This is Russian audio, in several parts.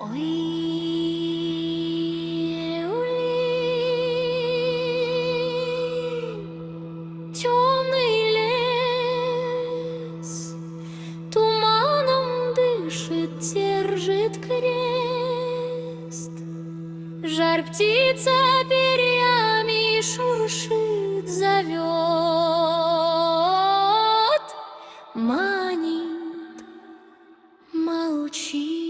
Ой, темный лес туманом дышит, держит крест. Жарь птица перьями шуршит, зовет, манит, молчи.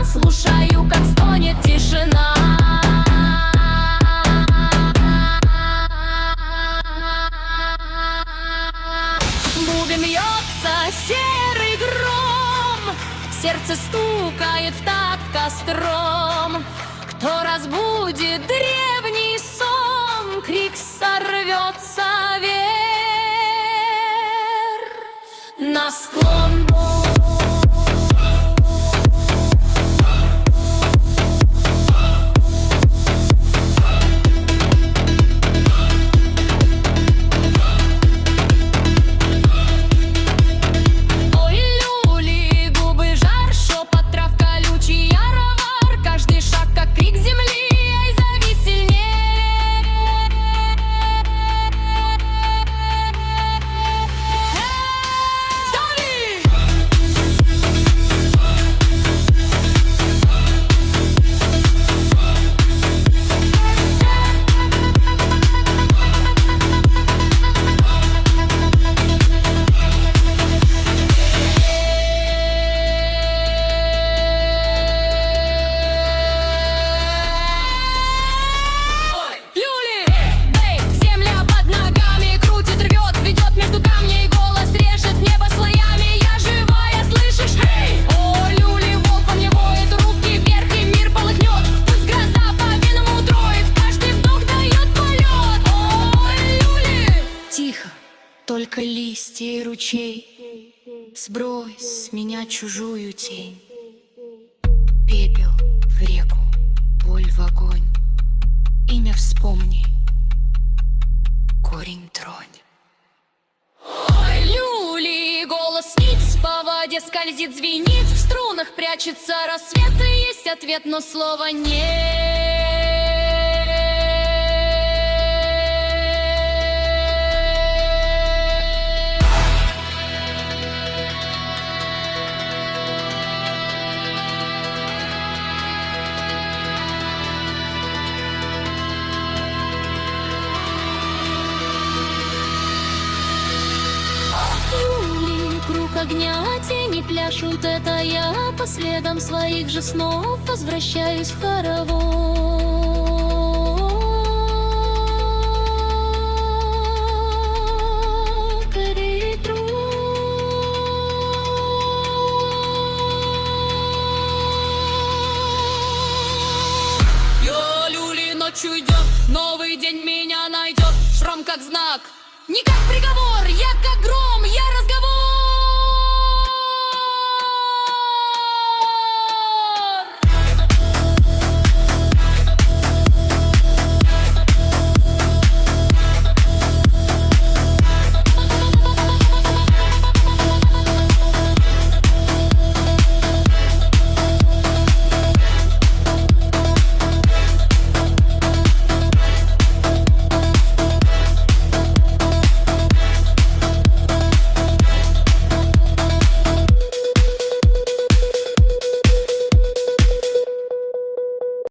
Слушаю, как стонет тишина. Бубен бьется серый гром, сердце стукает в такт костром. Кто разбудит древний сон, крик сорвется вверх на склон. Только листья и ручей, сбрось с меня чужую тень. Пепел в реку, боль в огонь, имя вспомни, корень тронь. Ой, люли, голос нить по воде скользит, звенит, в струнах прячется рассвет, и есть ответ, но слова нет. Круг огня, тени пляшут, это я по следам своих же снов возвращаюсь в хоровод. Я люли, ночью идет, новый день меня найдет, шрам как знак, не как приговор.